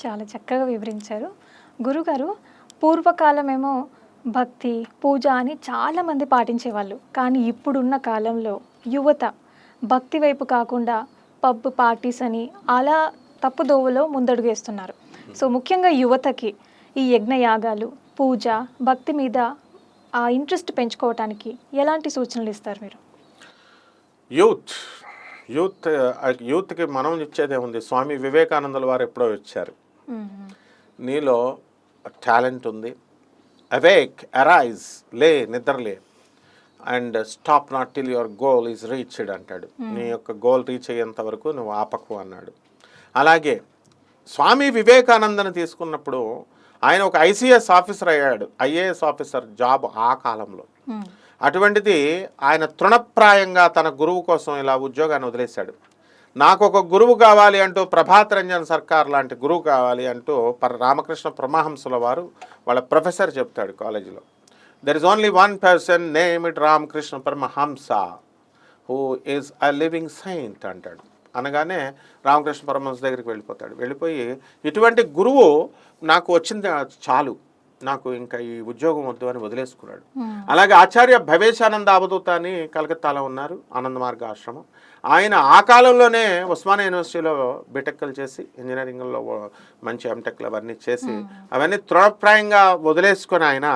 చాలా చక్కగా వివరించారు. గురుగారు, పూర్వకాలమేమో భక్తి, పూజ అని చాలామంది పాటించేవాళ్ళు. కానీ ఇప్పుడున్న కాలంలో యువత భక్తి వైపు కాకుండా పబ్ పార్టీస్ అని అలా తప్పుదోవలో ముందడుగేస్తున్నారు. సో ముఖ్యంగా యువతకి ఈ యజ్ఞయాగాలు, పూజ, భక్తి మీద ఆ ఇంట్రెస్ట్ పెంచుకోవటానికి ఎలాంటి సూచనలు ఇస్తారు మీరు? యూత్ యూత్ యూత్కి మనం ఇచ్చేదే ఉంది. స్వామి వివేకానందుల వారు ఎప్పుడో వచ్చారు, నీలో టాలెంట్ ఉంది, అవేక్, అరైజ్, లే, నిద్రలే, and stop not till your goal is reached అంటాడు. నీ యొక్క గోల్ రీచ్ అయ్యేంత వరకు నువ్వు ఆపకు అన్నాడు. అలాగే స్వామి వివేకానందను తీసుకున్నప్పుడు ఆయన ఒక ఐసీఎస్ ఆఫీసర్ అయ్యాడు, ఐఏఎస్ ఆఫీసర్ జాబ్ ఆ కాలంలో. అటువంటిది ఆయన తృణప్రాయంగా తన గురువు కోసం ఇలా ఉద్యోగాన్ని వదిలేశాడు. నాకు ఒక గురువు కావాలి అంటూ ప్రభాత్ రంజన్ సర్కార్ లాంటి గురువు కావాలి అంటూ రామకృష్ణ పరమహంసుల వారు వాళ్ళ ప్రొఫెసర్ చెప్తాడు కాలేజీలో. There is only one person named Ramakrishna Paramahamsa who is a living saint అంటాడు. అనగానే రామకృష్ణ పరమహంస దగ్గరికి వెళ్ళిపోతాడు. వెళ్ళిపోయి ఇటువంటి గురువు నాకు వచ్చింది చాలు, నాకు ఇంకా ఈ ఉద్యోగం వద్దు అని వదిలేసుకున్నాడు. అలాగే ఆచార్య భవేశానంద అవధూత అని కలకత్తాలో ఉన్నారు, ఆనంద మార్గ ఆశ్రమం. ఆయన ఆ కాలంలోనే ఉస్మానియా యూనివర్సిటీలో బీటెక్లు చేసి ఇంజనీరింగ్లో మంచి ఎంటెక్లు అవన్నీ చేసి అవన్నీ తృణప్రాయంగా వదిలేసుకొని ఆయన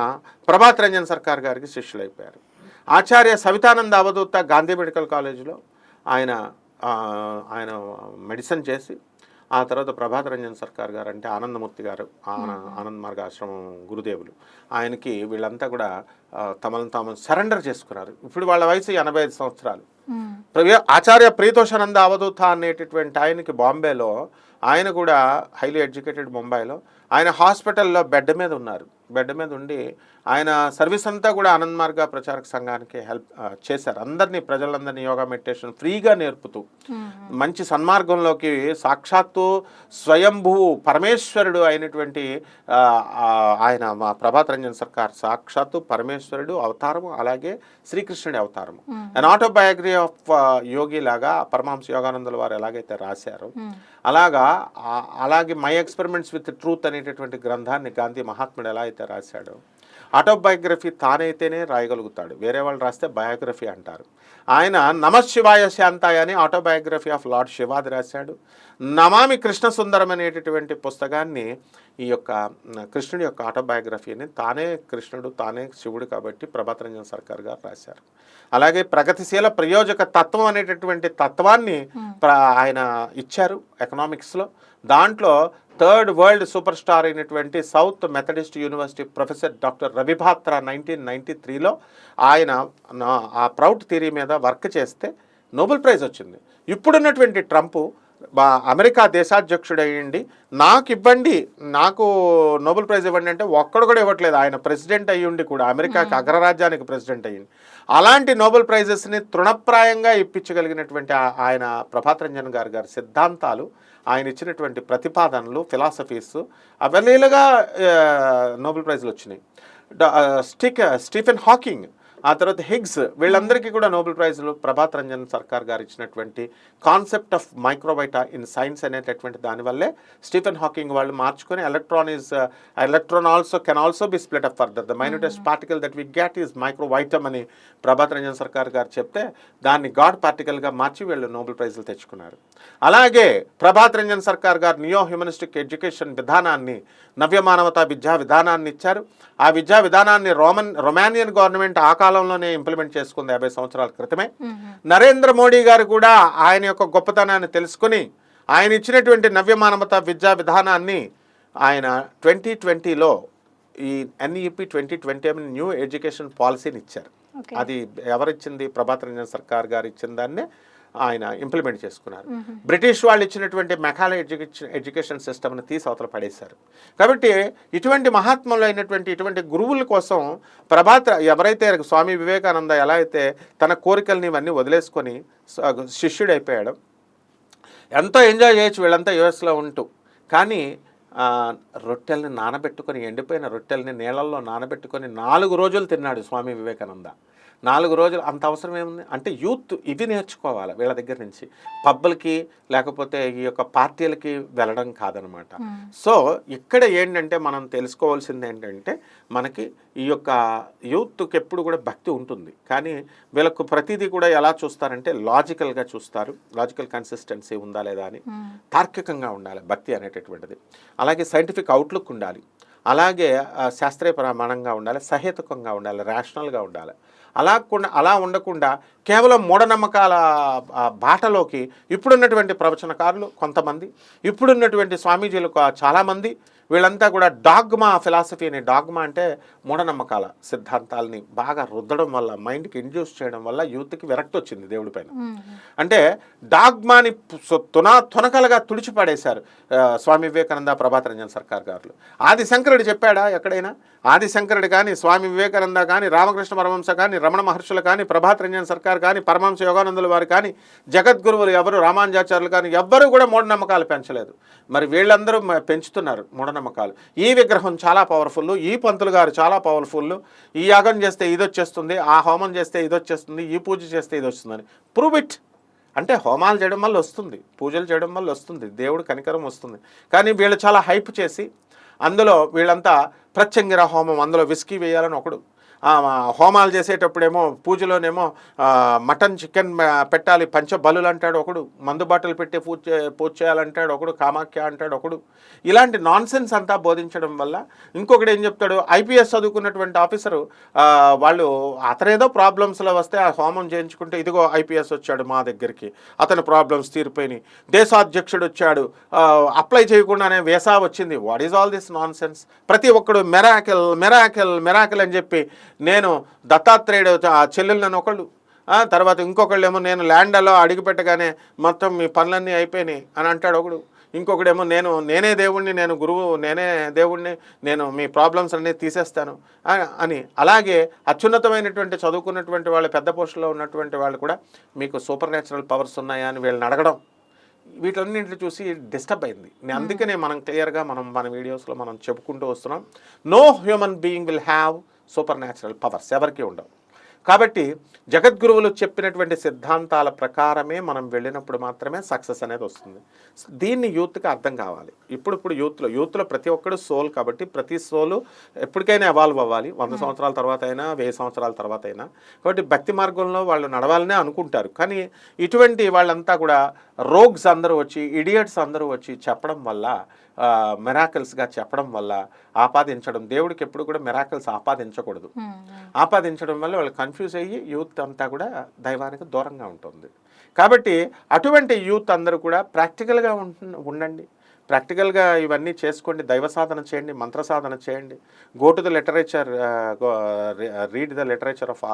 ప్రభాత్ రంజన్ సర్కార్ గారికి శిష్యులైపోయారు. ఆచార్య సవితానంద అవధూత గాంధీ మెడికల్ కాలేజీలో ఆయన మెడిసిన్ చేసి ఆ తర్వాత ప్రభాత్ రంజన్ సర్కార్ గారు అంటే ఆనందమూర్తి గారు, ఆనంద మార్గ ఆశ్రమం గురుదేవులు, ఆయనకి వీళ్ళంతా కూడా తమను తాము సరెండర్ చేసుకున్నారు. ఇప్పుడు వాళ్ళ వయసు 85 సంవత్సరాలు. ఆచార్య ప్రీతోషానంద అవధూత అనేటటువంటి ఆయనకి బాంబేలో, ఆయన కూడా హైలీ ఎడ్యుకేటెడ్, ముంబైలో ఆయన హాస్పిటల్లో బెడ్ మీద ఉన్నారు. బెడ్ మీద ఉండి ఆయన సర్వీస్ అంతా కూడా ఆనంద్ మార్గ ప్రచారక సంఘానికి హెల్ప్ చేశారు. అందరినీ, ప్రజలందరినీ యోగా మెడిటేషన్ ఫ్రీగా నేర్పుతూ మంచి సన్మార్గంలోకి సాక్షాత్తు స్వయంభూ పరమేశ్వరుడు అయినటువంటి ఆయన మా ప్రభాత్ రంజన్ సర్కార్ సాక్షాత్తు పరమేశ్వరుడు అవతారము, అలాగే శ్రీకృష్ణుడి అవతారము. అన్ ఆటోబయోగ్రఫీ ఆఫ్ యోగి లాగా పరమహంస యోగానందుల వారు ఎలాగైతే రాశారో అలాగే మై ఎక్స్పెరిమెంట్స్ విత్ ట్రూత్ అనేటటువంటి గ్రంథాన్ని గాంధీ మహాత్ముడు ఎలా అయితే రాశాడో, ఆటోబయోగ్రఫీ తానైతేనే రాయగలుగుతాడు, వేరే వాళ్ళు రాస్తే బయోగ్రఫీ అంటారు. ఆయన నమశివాయ శాంతాయ అని ఆటోబయోగ్రఫీ ఆఫ్ లార్డ్ శివాది రాశాడు. నమామి కృష్ణ సుందరం అనేటటువంటి పుస్తకాన్ని, ఈ యొక్క కృష్ణుడి యొక్క ఆటోబయోగ్రఫీని తానే కృష్ణుడు, తానే శివుడు కాబట్టి ప్రభాత్ రంజన్ సర్కార్ గారు రాశారు. అలాగే ప్రగతిశీల ప్రయోజక తత్వం అనేటటువంటి తత్వాన్ని ఆయన ఇచ్చారు ఎకనామిక్స్లో. దాంట్లో థర్డ్ వరల్డ్ సూపర్ స్టార్ అయినటువంటి south Methodist university professor doctor రవిభాత్రా 1993లో ఆయన ఆ ప్రౌట్ థియరీ మీద వర్క్ చేస్తే నోబెల్ ప్రైజ్ వచ్చింది. ఇప్పుడున్నటువంటి ట్రంప్ అమెరికా దేశాధ్యక్షుడయ్యండి, నాకు ఇవ్వండి, నాకు నోబెల్ ప్రైజ్ ఇవ్వండి అంటే ఒక్కడు కూడా ఇవ్వట్లేదు. ఆయన ప్రెసిడెంట్ అయ్యుండి కూడా, అమెరికాకి అగ్రరాజ్యానికి ప్రెసిడెంట్ అయ్యింది. అలాంటి నోబెల్ ప్రైజెస్ని తృణప్రాయంగా ఇప్పించగలిగినటువంటి ఆయన ప్రభాత్ రంజన్ గారి సిద్ధాంతాలు, ఆయన ఇచ్చినటువంటి ప్రతిపాదనలు, ఫిలాసఫీస్ అవలీలుగా నోబెల్ ప్రైజ్లు వచ్చినాయి. స్టీఫెన్ హాకింగ్, ఆ తర్వాత హిగ్స్, వీళ్ళందరికీ కూడా నోబెల్ ప్రైజ్లు ప్రభాత్ రంజన్ సర్కార్ గారు ఇచ్చినటువంటి concept of microvita in science అనేటటువంటి దానివల్లే స్టీఫెన్ హాకింగ్ వాళ్ళు మార్చుకొని electron also can also be split up further, the minutest particle that we get is microvitum అని ప్రభాత్ రంజన్ సర్కార్ గారు చెప్తే దాన్ని గాడ్ పార్టికల్గా మార్చి వీళ్ళు నోబెల్ ప్రైజ్లు తెచ్చుకున్నారు. అలాగే ప్రభాత్ రంజన్ సర్కార్ గారు నియో హ్యూమనిస్టిక్ ఎడ్యుకేషన్ విధానాన్ని, నవ్య మానవతా విద్యా విధానాన్ని ఇచ్చారు. ఆ విద్యా విధానాన్ని రొమానియన్ గవర్నమెంట్ ఆ కాలంలోనే ఇంప్లిమెంట్ చేసుకుంది 50 సంవత్సరాల క్రితమే. నరేంద్ర మోడీ గారు కూడా ఆయన యొక్క గొప్పతనాన్ని తెలుసుకుని ఆయన ఇచ్చినటువంటి నవ్య మానవతా విద్యా విధానాన్ని ఆయన 2020లో ఈ NEP 2020 న్యూ ఎడ్యుకేషన్ పాలసీని ఇచ్చారు. అది ఎవరిచ్చింది? ప్రభాత్ రంజన్ సర్కార్ గారు ఇచ్చిన దాన్నే ఆయన ఇంప్లిమెంట్ చేసుకున్నారు. బ్రిటిష్ వాళ్ళు ఇచ్చినటువంటి మెకాలే ఎడ్యుకేషన్ సిస్టమ్ని తీసి అవతల పడేశారు. కాబట్టి ఇటువంటి మహాత్ములు అయినటువంటి ఇటువంటి గురువుల కోసం ఎవరైతే స్వామి వివేకానంద ఎలా అయితే తన కోరికల్ని ఇవన్నీ వదిలేసుకొని శిష్యుడైపోయాడు, ఎంతో ఎంజాయ్ చేయొచ్చు వీళ్ళంతా యుఎస్లో ఉంటూ. కానీ రొట్టెల్ని నానబెట్టుకొని, ఎండిపోయిన రొట్టెల్ని నీళ్ళల్లో నానబెట్టుకొని 4 రోజులు తిన్నాడు స్వామి వివేకానంద. 4 రోజులు అంత అవసరం ఏముంది అంటే యూత్ ఇవి నేర్చుకోవాలి వీళ్ళ దగ్గర నుంచి. పబ్బులకి లేకపోతే ఈ యొక్క పార్టీలకి వెళ్ళడం కాదనమాట. సో ఇక్కడ ఏంటంటే మనం తెలుసుకోవాల్సింది ఏంటంటే మనకి ఈ యొక్క యూత్కి ఎప్పుడు కూడా భక్తి ఉంటుంది, కానీ వీళ్ళకు ప్రతిదీ కూడా ఎలా చూస్తారంటే లాజికల్గా చూస్తారు. లాజికల్ కన్సిస్టెన్సీ ఉందా లేదా అని, తార్కికంగా ఉండాలి భక్తి అనేటటువంటిది. అలాగే సైంటిఫిక్ అవుట్లుక్ ఉండాలి, అలాగే శాస్త్రీయ ప్రమాణంగా ఉండాలి, సహేతుకంగా ఉండాలి, రేషనల్గా ఉండాలి. అలా ఉండకుండా కేవలం మూఢనమ్మకాల బాటలోకి ఇప్పుడున్నటువంటి ప్రవచనకారులు కొంతమంది, ఇప్పుడున్నటువంటి స్వామీజీలు చాలామంది, వీళ్ళంతా కూడా డాగ్మా ఫిలాసఫీ అని, డాగ్మా అంటే మూఢనమ్మకాల సిద్ధాంతాలని బాగా రుద్దడం వల్ల, మైండ్కి ఇండ్యూస్ చేయడం వల్ల యూత్కి విరక్తి వచ్చింది దేవుడి పైన. అంటే డాగ్మాని తునకలుగా తుడిచిపడేశారు స్వామి వివేకానంద, ప్రభాత్ రంజన్ సర్కార్ గారు. ఆదిశంకరుడు చెప్పాడా ఎక్కడైనా? ఆదిశంకరుడు కానీ, స్వామి వివేకానంద కానీ, రామకృష్ణ పరమహంస కానీ, రమణ మహర్షులు కానీ, ప్రభాత్ రంజన్ సర్కార్ కానీ, పరమహంస యోగానందుల వారు కానీ, జగద్గురువులు ఎవరు, రామానుజాచార్యులు కానీ ఎవ్వరూ కూడా మూఢనమ్మకాలు పెంచలేదు. మరి వీళ్ళందరూ పెంచుతున్నారు మూఢనమ్మకాలు. ఈ విగ్రహం చాలా పవర్ఫుల్, ఈ పంతులు గారు చాలా పవర్ఫుల్, ఈ యాగం చేస్తే ఇది వచ్చేస్తుంది, ఆ హోమం చేస్తే ఇది వచ్చేస్తుంది, ఈ పూజ చేస్తే ఇది వస్తుందని ప్రూవ్ ఇట్. అంటే హోమాలు చేయడం వల్ల వస్తుంది, పూజలు చేయడం వల్ల వస్తుంది, దేవుడు కనికరం వస్తుంది. కానీ వీళ్ళు చాలా హైప్ చేసి అందులో వీళ్ళంతా ప్రత్యంగిర హోమం, అందులో విస్కీ వేయాలని ఒకడు, హోమాలు చేసేటప్పుడేమో పూజలోనేమో మటన్ చికెన్ పెట్టాలి, పంచబలులు అంటాడు ఒకడు, మందు బాటలు పెట్టి పూజ చేయాలంటాడు ఒకడు, కామాఖ్య అంటాడు ఒకడు. ఇలాంటి నాన్సెన్స్ అంతా బోధించడం వల్ల ఇంకొకటి ఏం చెప్తాడు, ఐపీఎస్ చదువుకున్నటువంటి ఆఫీసరు వాళ్ళు అతనేదో ప్రాబ్లమ్స్లో వస్తే ఆ హోమం చేయించుకుంటే ఇదిగో ఐపీఎస్ వచ్చాడు మా దగ్గరికి, అతని ప్రాబ్లమ్స్ తీరిపోయినాయి, దేశాధ్యక్షుడు వచ్చాడు, అప్లై చేయకుండానే వీసా వచ్చింది. What is all this nonsense? ప్రతి ఒక్కడు మెరాకిల్ మెరాకిల్ మెరాకిల్ అని చెప్పి, నేను దత్తాత్రేయుడు చెల్లెళ్ళని ఒకళ్ళు, తర్వాత ఇంకొకళ్ళేమో నేను ల్యాండ్లో అడుగుపెట్టగానే మొత్తం మీ పనులన్నీ అయిపోయినాయి అని అంటాడు ఒకడు, ఇంకొకడేమో నేనే దేవుణ్ణి, నేను గురువు, నేనే దేవుణ్ణి, నేను మీ ప్రాబ్లమ్స్ అన్నీ తీసేస్తాను అని. అలాగే అత్యున్నతమైనటువంటి చదువుకున్నటువంటి వాళ్ళు, పెద్ద పోస్టులో ఉన్నటువంటి వాళ్ళు కూడా మీకు సూపర్ న్యాచురల్ పవర్స్ ఉన్నాయా అని వీళ్ళని అడగడం, వీటన్నింటిని చూసి డిస్టర్బ్ అయింది. అందుకనే మనం క్లియర్గా మన వీడియోస్లో మనం చెప్పుకుంటూ వస్తున్నాం, no human being will have supernatural powers, ఎవరికి ఉండవు. కాబట్టి జగద్గురువులు చెప్పినటువంటి సిద్ధాంతాల ప్రకారమే మనం వెళ్ళినప్పుడు మాత్రమే సక్సెస్ అనేది వస్తుంది. దీన్ని యూత్కి అర్థం కావాలి. ఇప్పుడు యూత్లో ప్రతి ఒక్కడు సోల్, కాబట్టి ప్రతి సోలు ఎప్పటికైనా ఎవాల్వ్ అవ్వాలి, 100 సంవత్సరాల తర్వాత అయినా 1000 సంవత్సరాల తర్వాత అయినా. కాబట్టి భక్తి మార్గంలో వాళ్ళు నడవాలనే అనుకుంటారు, కానీ ఇటువంటి వాళ్ళంతా కూడా రోగ్స్ అందరూ వచ్చి, ఇడియట్స్ అందరూ వచ్చి చెప్పడం వల్ల, మిరాకిల్స్గా చెప్పడం వల్ల ఆపాదించడం, దేవుడికి ఎప్పుడు కూడా మిరాకిల్స్ ఆపాదించకూడదు. ఆపాదించడం వల్ల వాళ్ళు కన్ఫ్యూజ్ అయ్యి యూత్ అంతా కూడా దైవానికి దూరంగా ఉంటుంది. కాబట్టి అటువంటి యూత్ అందరూ కూడా ప్రాక్టికల్గా ఉండండి, ప్రాక్టికల్గా ఇవన్నీ చేసుకోండి, దైవ సాధన చేయండి, మంత్ర సాధన చేయండి. Go to the literature, read the literature of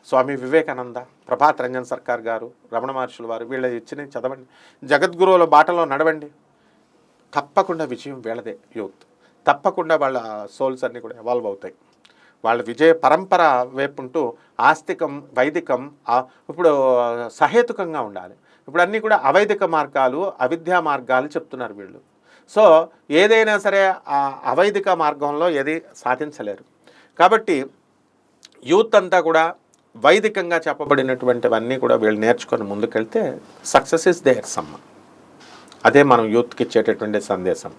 Swami Vivekananda, Prabhat Ranjan Sarkar garu, Ramana మహర్షుల వారు, వీళ్ళ ఇచ్చినవి చదవండి, జగద్గురువుల బాటలో నడవండి. తప్పకుండా విజయం వీళ్ళదే. యూత్ తప్పకుండా వాళ్ళ సోల్స్ అన్నీ కూడా ఎవాల్వ్ అవుతాయి. వాళ్ళ విజయ పరంపర వైపుంటూ ఆస్తికం, వైదికం, ఇప్పుడు సహేతుకంగా ఉండాలి. ఇప్పుడు అన్నీ కూడా అవైదిక మార్గాలు, అవిద్యా మార్గాలు చెప్తున్నారు వీళ్ళు. సో ఏదైనా సరే ఆ అవైదిక మార్గంలో ఏది సాధించలేరు. కాబట్టి యూత్ అంతా కూడా వైదికంగా చెప్పబడినటువంటివన్నీ కూడా వీళ్ళు నేర్చుకొని ముందుకెళ్తే సక్సెస్ ఇస్ దేర్ సమ్మ. అదే మనం యూత్కి ఇచ్చేటటువంటి సందేశం.